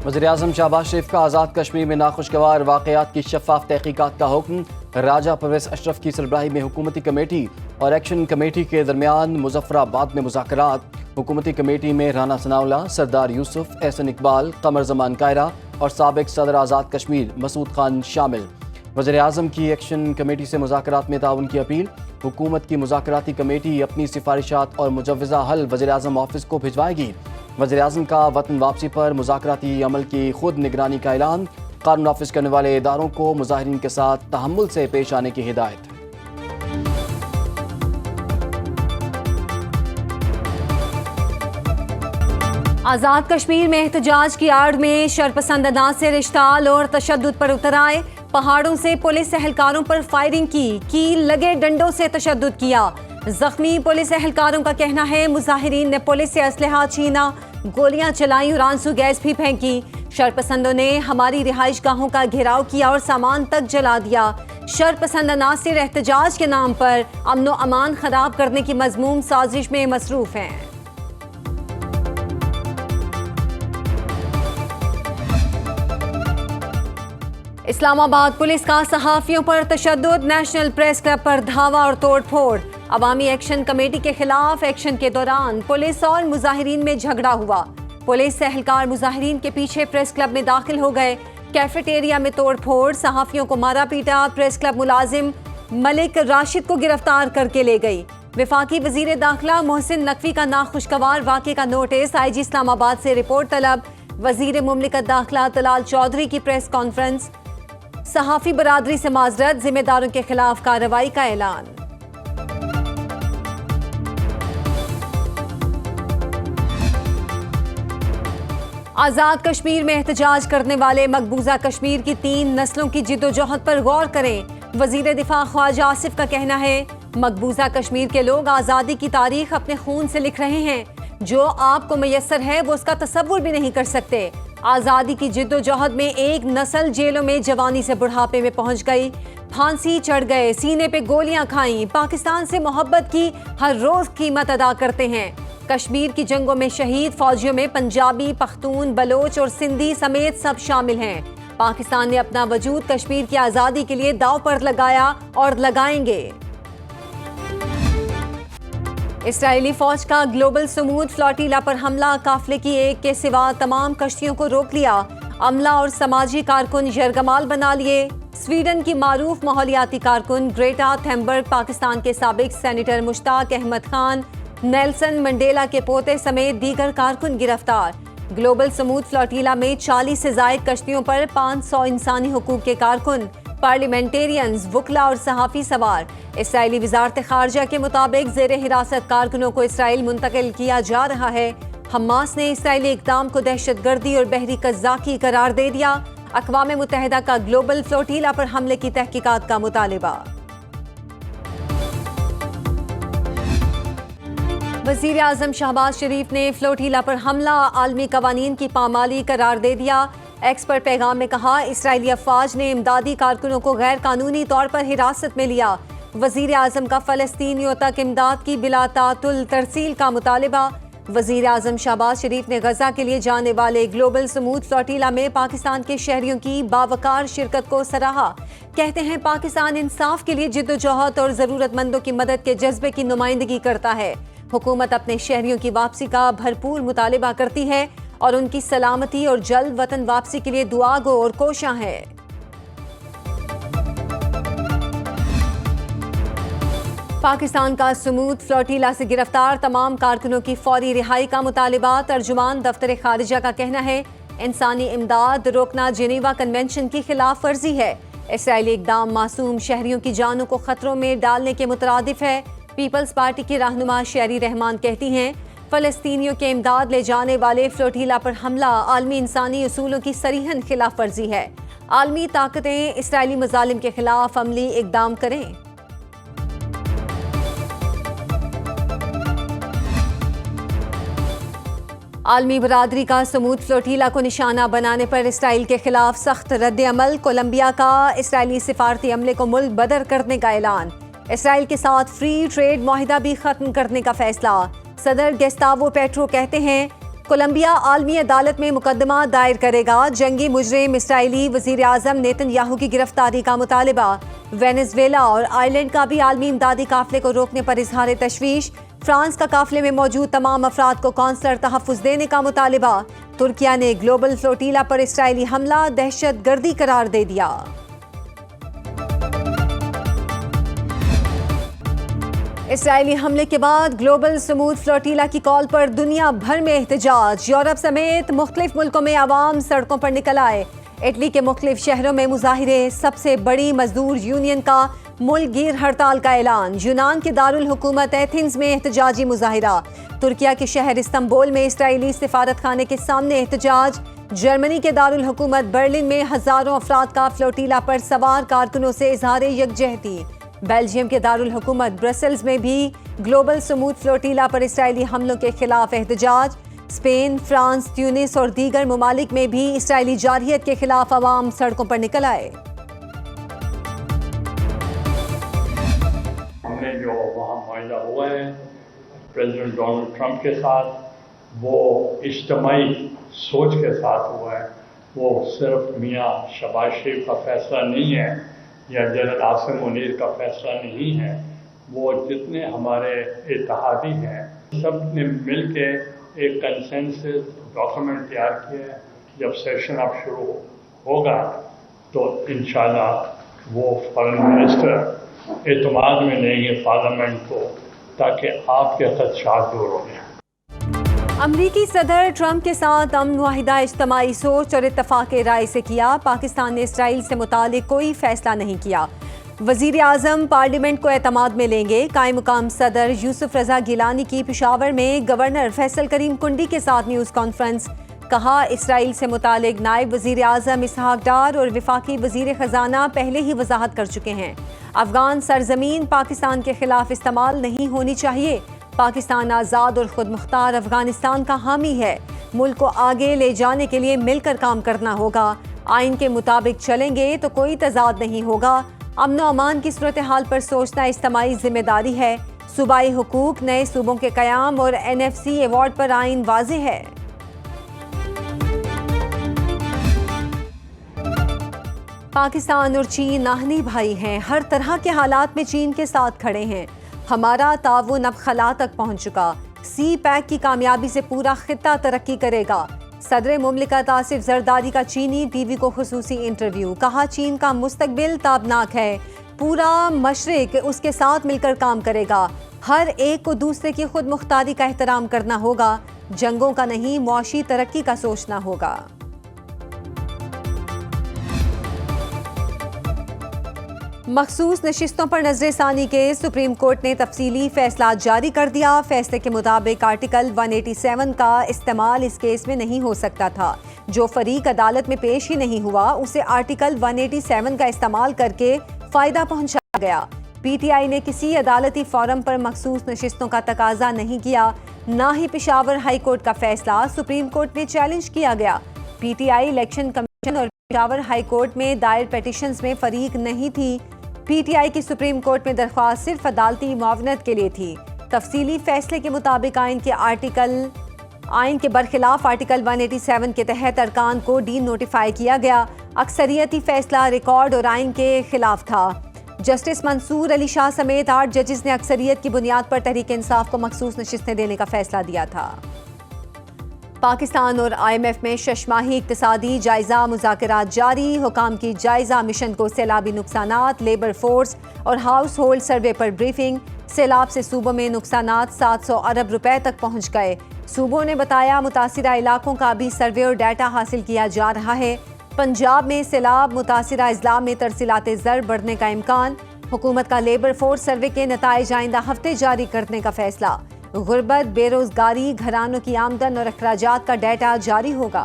वज़ीर-ए-आज़म शहबाज शरीफ का आज़ाद कश्मीर में नाखुशगवार वाक़यात की शफ़ाफ़ तहक़ीक़ात का हुक्म। राजा परवेज़ अशरफ की सरबराही में हुकूमती कमेटी और एक्शन कमेटी के दरमियान मुज़फ़्फ़राबाद में मुज़ाकरात। हुकूमती कमेटी में राना सनाउल्लाह, सरदार यूसुफ, एहसन इकबाल, कमर ज़मान कायरा और साबिक़ सदर आज़ाद कश्मीर मसूद खान शामिल। वज़ीर-ए-आज़म की एक्शन कमेटी से मुज़ाकरात में ताउन की अपील। हुकूमत की मुज़ाकराती कमेटी अपनी सिफारिशात और मुजव्वज़ा हल वज़ीर-ए-आज़म ऑफिस को भिजवाएगी। वज़ीर-ए-आज़म का वतन वापसी पर मुज़ाकराती अमल की खुद निगरानी का ऐलान। कानून नाफिज करने वाले इदारों को मुज़ाहिरीन के साथ तहम्मुल से पेश आने की हिदायत। आज़ाद कश्मीर में एहतजाज की आड़ में शरपसंद अनासर इश्ताल और तशद्दुद पर उतर आए। पहाड़ों से पुलिस एहलकारों पर फायरिंग की लगे डंडों से तशद्दुद किया। जख्मी पुलिस एहलकारों का कहना है मुजाहिरीन ने पुलिस से असलहा छीना, गोलियां चलाई और आंसू गैस भी फेंकी। शरपसंदों ने हमारी रिहाइश गाहों का घेराव किया और सामान तक जला दिया। शरपसंद अनासर एहतजाज के नाम पर अमनो अमान खराब करने की मजमूम साजिश में मसरूफ हैं। इस्लामाबाद पुलिस का सहाफियों पर तशद्दुद, नेशनल प्रेस क्लब पर धावा और तोड़ फोड़। अवामी एक्शन कमेटी के खिलाफ एक्शन के दौरान पुलिस और मुजाहिरीन में झगड़ा हुआ। पुलिस एहलकार मुजाहिरीन के पीछे प्रेस क्लब में दाखिल हो गए। कैफेटेरिया में तोड़ फोड़, सहाफियों को मारा पीटा। प्रेस क्लब मुलाजिम मलिक राशिद को गिरफ्तार करके ले गई। वफाकी वजीर दाखिला मोहसिन नकवी का नाखुशगवार वाक़े का नोटिस। IG इस्लामाबाद से रिपोर्ट तलब। वजीर मुमलिकत दाखिला तलाल चौधरी की प्रेस कॉन्फ्रेंस। सहाफ़ी बरादरी से माजरत, जिम्मेदारों के खिलाफ कार्रवाई का ऐलान। आज़ाद कश्मीर में एहतजाज करने वाले मकबूजा कश्मीर की 3 नस्लों की जिद्दोजहद पर गौर करें। वजीर दिफा ख्वाजा आसिफ का कहना है मकबूजा कश्मीर के लोग आज़ादी की तारीख अपने खून से लिख रहे हैं। जो आपको मैसर है वो उसका तसव्वुर भी नहीं कर सकते। आज़ादी की जिद्दोजहद में एक नस्ल जेलों में जवानी से बुढ़ापे में पहुंच गई, फांसी चढ़ गए, सीने पे गोलियां खाईं। पाकिस्तान से मोहब्बत की हर रोज कीमत अदा करते हैं। कश्मीर की जंगों में शहीद फौजियों में पंजाबी, पख्तून, बलोच और सिंधी समेत सब शामिल हैं। पाकिस्तान ने अपना वजूद कश्मीर की आज़ादी के लिए दांव पर लगाया और लगाएंगे। इसराइली फौज का ग्लोबल समूद फ्लोटिला पर हमला, काफिले की एक के सिवा तमाम कश्तियों को रोक लिया। अमला और समाजी कारकुन यरगमाल बना लिए। स्वीडन की मारूफ माहौलियाती कारकुन ग्रेटा थेम्बर्ग, पाकिस्तान के साबिक senator Mushtaq Ahmad Khan, Nelson Mandela के पोते समेत दीगर कारकुन गिरफ्तार। ग्लोबल समूद फ्लोटिला में 40 से जायद कश्तियों पर 500 इंसानी हुकूक के कारकुन, पार्लियामेंटेरियंस, वुकला और सहाफ़ी सवार। इसराइली वजारत खारजा के मुताबिक ज़ेरे हिरासत कारकुनों को इसराइल मुंतकिल किया जा रहा है। हमास ने इसराइली इक़दाम को दहशतगर्दी और बहरी कज़्ज़ाकी करार दे दिया। अक़वाम मुत्तहिदा का ग्लोबल फ्लोटिला पर हमले की तहकीकात का मुतालिबा। वज़ीर आज़म शहबाज शरीफ ने फ्लोटिला पर हमला आलमी कवानीन की पामाली करार दे दिया। एक्स पर पैगाम में कहा इसराइली अफवाज ने इमदादी कारकुनों को गैर कानूनी तौर पर हिरासत में लिया। वज़ीर आज़म का फ़लस्तीनियों तक इमदाद की बिला तातुल तरसील का मुतालिबा। वज़ीर आज़म शहबाज शरीफ ने गज़ा के लिए जाने वाले ग्लोबल समूद फ्लोटिला में पाकिस्तान के शहरियों की बावकार शिरकत को सराहा। कहते हैं पाकिस्तान इंसाफ के लिए जिद्दोजहद और ज़रूरतमंदों की मदद के जज्बे की नुमाइंदगी करता है। हुकूमत अपने शहरियों की वापसी का भरपूर मुतालिबा करती है और उनकी सलामती और जल्द वतन वापसी के लिए दुआ गो और कोशां है। पाकिस्तान का समूद फ्लोटिला से गिरफ्तार तमाम कारकुनों की फौरी रिहाई का मुतालिबा। तर्जुमान दफ्तर खारिजा का कहना है इंसानी इमदाद रोकना जिनेवा कन्वेंशन की खिलाफ वर्जी है। इसराइली इक़दाम मासूम शहरियों की जानों को खतरों में डालने के मुतरादिफ है। पीपल्स पार्टी की रहनुमा शेरी रहमान कहती हैं फ़लस्तीनियों के इमदाद ले जाने वाले फ्लोटिला पर हमला आलमी इंसानी उसूलों की सरीहन खिलाफ वर्जी है। आलमी ताकतें इसराइली मज़ालिम के खिलाफ अमली इक़दाम करें। आलमी बरादरी का समूद फ्लोटिला को निशाना बनाने पर इसराइल के खिलाफ सख्त रद्द अमल। कोलंबिया का इसराइली सिफारती अमले को मुल्क बदर करने का ऐलान। इसराइल के साथ फ्री ट्रेड मुआहिदा भी खत्म करने का फैसला। सदर गेस्तावो पेट्रो कहते हैं कोलंबिया आलमी अदालत में मुकदमा दायर करेगा। जंगी मुजरिम इसराइली वजीर आजम नेतन्याहू की गिरफ्तारी का मुतालबा। वेनेजुएला और आयरलैंड का भी आलमी इमदादी काफिले को रोकने पर इजहार तशवीश। फ्रांस का काफिले में मौजूद तमाम अफराद को कौंसलर तहफ़्फ़ुज़ देने का मुतालबा। तुर्किया ने ग्लोबल फ्लोटीला पर इसराइली हमला दहशतगर्दी करार दे दिया। इसराइली हमले के बाद ग्लोबल स्मूथ फ्लोटीला की कॉल पर दुनिया भर में एहतजाज। यूरोप समेत मुख्तलिफ मुल्कों में आवाम सड़कों पर निकल आए। इटली के मुख्तलिफ शहरों में मुजाहिरे। सबसे बड़ी मजदूर यूनियन का मुल्क गिर हड़ताल का ऐलान। यूनान के दारुल हुकूमत एथेंस में एहतजाजी मुजाहिरा। तुर्किया के शहर इस्तांबुल में इसराइली सिफारत खाने के सामने एहतजाज। जर्मनी के दारुल हुकूमत बर्लिन में हजारों अफराद का फ्लोटीला पर सवार कारकुनों से इजहार यकजहती। बेल्जियम के दारुल हुकूमत ब्रसेल्स में भी ग्लोबल स्मूथ फ्लोटीला पर इसराइली हमलों के खिलाफ एहतजाज। स्पेन, फ्रांस, ट्यूनिस और दीगर ममालिक में भी इसराइली जारहियत के खिलाफ अवाम सड़कों पर निकल आए। हमने जो वहाँ माहिदा हुआ है प्रेसिडेंट डोनाल्ड ट्रंप के साथ, वो इज्तिमाई सोच के साथ हुआ है। वो सिर्फ मियाँ शहबाज शरीफ का फैसला नहीं है या जनरल आसिम मुनीर का फैसला नहीं है। वो जितने हमारे इत्तेहादी हैं सब ने मिल के एक कंसेंसस डॉक्यूमेंट तैयार किया है। जब सेशन अब शुरू होगा तो इंशाल्लाह वो फॉरेन मिनिस्टर एतमाद में लेंगे पार्लियामेंट को, ताकि आपके खदशात दूर हो जाएं। अमरीकी सदर ट्रंप के साथ अमन वाहिदा इज्तिमाई सोच और इत्तफाक राय से किया। पाकिस्तान ने इसराइल से मुतालिक कोई फैसला नहीं किया। वजीर आजम पार्लियामेंट को एतमाद में लेंगे। कायम मुकाम सदर यूसुफ रजा गिलानी की पेशावर में गवर्नर फैसल करीम कुंडी के साथ न्यूज़ कॉन्फ्रेंस। कहा, इसराइल से मुतालिक नायब वजीर आजम इसहाक डार और वफाकी वजीर खजाना पहले ही वजाहत कर चुके हैं। अफगान सरजमीन पाकिस्तान के खिलाफ इस्तेमाल नहीं होनी चाहिए। पाकिस्तान आज़ाद और खुद मुख्तार अफगानिस्तान का हामी है। मुल्क को आगे ले जाने के लिए मिलकर काम करना होगा। आइन के मुताबिक चलेंगे तो कोई तजाद नहीं होगा। अमन और अमान की सूरत हाल पर सोचना इज्तिमाई जिम्मेदारी है। सूबाई हुकूक, नए सूबों के कयाम और NFC अवार्ड पर आइन वाज़ेह है। पाकिस्तान और चीन नाहनी भाई हैं। हर तरह के हालात में चीन के साथ खड़े हैं। हमारा ताउन अब खला तक पहुंच चुका। सी पैक की कामयाबी से पूरा खित्ता तरक्की करेगा। सदर मुमलिकत आसिफ जरदारी का चीनी टीवी को खुसूसी इंटरव्यू। कहा, चीन का मुस्तकबिल ताबनाक है। पूरा मशरिक उसके साथ मिलकर काम करेगा। हर एक को दूसरे की खुद मुख्तारी का एहतराम करना होगा। जंगों का नहीं, मुआशी तरक्की का सोचना होगा। मखसूस नशिस्तों पर नजरसानी के सुप्रीम कोर्ट ने तफसीली फैसला जारी कर दिया। फैसले के मुताबिक आर्टिकल 187 का इस्तेमाल इस केस में नहीं हो सकता था। जो फरीक अदालत में पेश ही नहीं हुआ उसे आर्टिकल 187 का इस्तेमाल करके फायदा पहुंचाया गया। PTI ने किसी अदालती फोरम पर मखसूस नशिस्तों का तकाजा नहीं किया। ना ही पेशावर हाई कोर्ट का फैसला सुप्रीम कोर्ट में चैलेंज किया गया। PTI इलेक्शन कमीशन और पेशावर हाई कोर्ट में दायर पिटीशंस में फरीक नहीं थी। PTI की सुप्रीम कोर्ट में दरख्वास्त सिर्फ अदालती मुआवनत के लिए थी। तफसीली फैसले के मुताबिक आइन के बरखिलाफ आर्टिकल 187 के तहत अरकान को डी नोटिफाई किया गया। अक्सरियती फैसला रिकॉर्ड और आइन के खिलाफ था। जस्टिस मंसूर अली शाह समेत 8 जजेस ने अक्सरियत की बुनियाद पर तहरीक इंसाफ को मखसूस नशिस्तें देने का फैसला दिया था। पाकिस्तान और IMF में शशमाही इक्तिसादी जायजा मुज़ाकरात जारी। हुकाम की जायजा मिशन को सैलाबी नुकसानात, लेबर फोर्स और हाउस होल्ड सर्वे पर ब्रीफिंग। सैलाब से सूबों में नुकसानात 700 अरब रुपए तक पहुंच गए। सूबों ने बताया, मुतासिरा इलाकों का भी सर्वे और डाटा हासिल किया जा रहा है। पंजाब में सैलाब मुतासिरा अजला में तरसीलात ज़र बढ़ने का इम्कान। हुकूमत का लेबर फोर्स सर्वे के नताइज आइंदा हफ्ते जारी करने का फैसला। गुर्बत, बेरोजगारी, घरानों की आमदन और अखराजात का डाटा जारी होगा।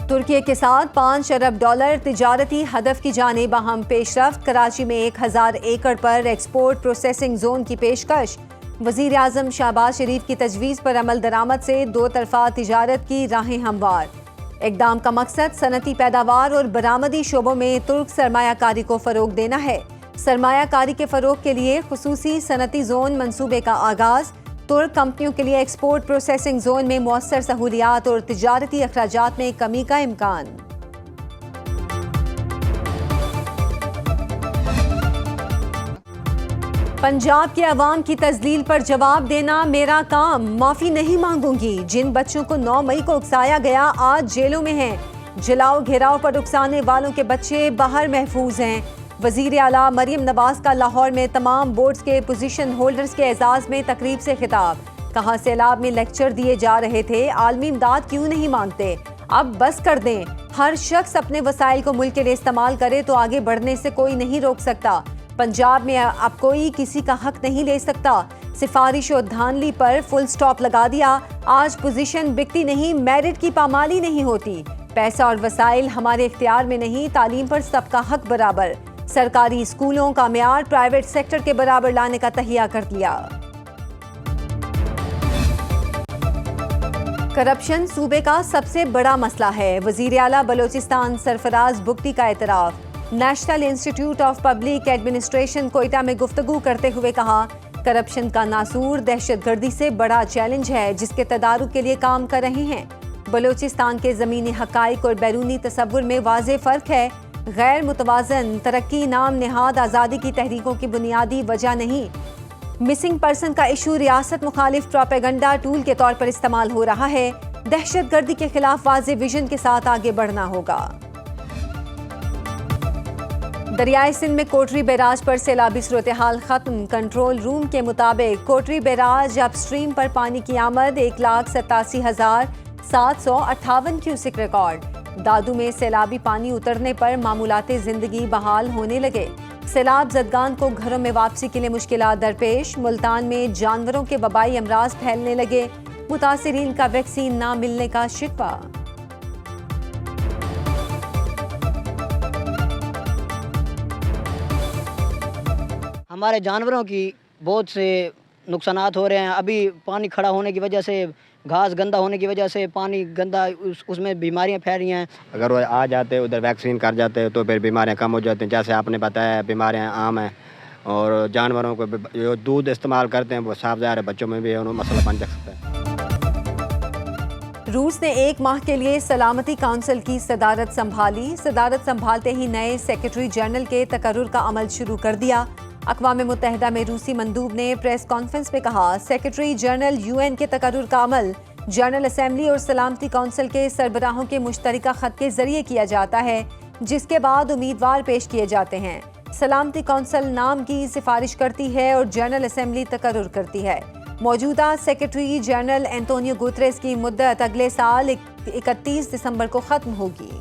तुर्की के साथ $5 अरब तिजारती हदफ की जानिब अहम पेशरफ्त। कराची में 1000 एकड़ पर एक्सपोर्ट प्रोसेसिंग जोन की पेशकश। वजीर आजम शहबाज शरीफ की तजवीज़ पर अमल दरामद से 2 तरफा तिजारत की राहें हमवार। इक़दाम का मकसद सनती पैदावार और बरामदी शोबों में तुर्क सरमायाकारी को फ़रोग देना है। सरमायाकारी के फरोग के लिए खुसूसी सनती जोन मंसूबे का आगाज। तुर्क कंपनियों के लिए एक्सपोर्ट प्रोसेसिंग जोन में मौसर सहूलियात और तिजारती अखराजात में कमी का इम्कान। पंजाब के अवाम की तजलील पर जवाब देना मेरा काम, माफी नहीं मांगूंगी। जिन बच्चों को 9 मई को उकसाया गया आज जेलों में हैं। जलाओ घेराव पर उकसाने वालों के बच्चे बाहर महफूज हैं। वजीर आला मरियम नवाज का लाहौर में तमाम बोर्ड्स के पोजीशन होल्डर्स के एजाज में तकरीब से खिताब। कहा सैलाब में लेक्चर दिए जा रहे थे, आलमी इमदाद क्यों नहीं मांगते, अब बस कर दें। हर शख्स अपने वसाइल को मुल्क के लिए इस्तेमाल करे तो आगे बढ़ने से कोई नहीं रोक सकता। पंजाब में अब कोई किसी का हक नहीं ले सकता। सिफारिश और धांधली पर फुल स्टॉप लगा दिया। आज पोजीशन बिकती नहीं, मेरिट की पामाली नहीं होती। पैसा और वसाइल हमारे इख्तियार में नहीं, तालीम पर सबका हक बराबर। सरकारी स्कूलों का म्यार प्राइवेट सेक्टर के बराबर लाने का तहिया कर लिया। करप्शन सूबे का सबसे बड़ा मसला है। वजीर आला बलोचिस्तान सरफराज बुगटी का एतराफ। National Institute of Public Administration Quetta में गुफ्तगू करते हुए कहा, करप्शन का नासूर दहशतगर्दी से बड़ा चैलेंज है जिसके तदारुक के लिए काम कर रहे हैं। बलोचिस्तान के ज़मीनी हकाइक और बैरूनी तसव्वुर में वाज़ेह फ़र्क है। गैर मुतवाज़न तरक्की नाम निहाद आज़ादी की तहरीकों की बुनियादी वजह नहीं। मिसिंग पर्सन का इशू रियासत मुखालिफ प्रोपेगंडा टूल के तौर पर इस्तेमाल हो रहा है। दहशतगर्दी के खिलाफ वाज़ेह विजन के साथ आगे बढ़ना होगा। दरियाई सिंध में कोटरी बैराज पर सैलाबी सूरत हाल खत्म। कंट्रोल रूम के मुताबिक कोटरी बैराज अपस्ट्रीम पर पानी की आमद 1,87,758 क्यूसिक रिकॉर्ड। दादू में सैलाबी पानी उतरने पर मामूलाते जिंदगी बहाल होने लगे। सैलाब जदगान को घरों में वापसी के लिए मुश्किलात दरपेश। मुल्तान में जानवरों के वबाई अमराज फैलने लगे। मुतासिरीन का वैक्सीन ना मिलने का शिकवा। हमारे जानवरों की बहुत से नुकसानात हो रहे हैं। अभी पानी खड़ा होने की वजह से, घास गंदा होने की वजह से पानी गंदा, उसमें बीमारियां फैल रही हैं। अगर वो आ जाते उधर वैक्सीन कर जाते तो फिर बीमारियां कम हो जाती हैं। जैसे आपने बताया बीमारियां आम हैं और जानवरों को जो दूध इस्तेमाल करते हैं वो साफ ज़ाहिर है बच्चों में भी उन्हें मसला बन सकता है। रूस ने 1 माह के लिए सलामती काउंसिल की सदारत संभाली। सदारत संभालते ही नए सेक्रेटरी जनरल के तकर्रुर का अमल शुरू कर दिया। अक़वाम मुत्तहिदा में रूसी मंदूब ने प्रेस कॉन्फ्रेंस में कहा, सेक्रेटरी जनरल UN के तकर्रुर का अमल जनरल असेंबली और सलामती काउंसिल के सरबराहों के मुश्तरका खत के जरिए किया जाता है, जिसके बाद उम्मीदवार पेश किए जाते हैं। सलामती काउंसिल नाम की सिफारिश करती है और जनरल असेंबली तकर्रुर करती है। मौजूदा सेक्रेटरी जनरल एंटोनियो गुतरेस की मुद्दत अगले साल 31 दिसंबर को खत्म होगी।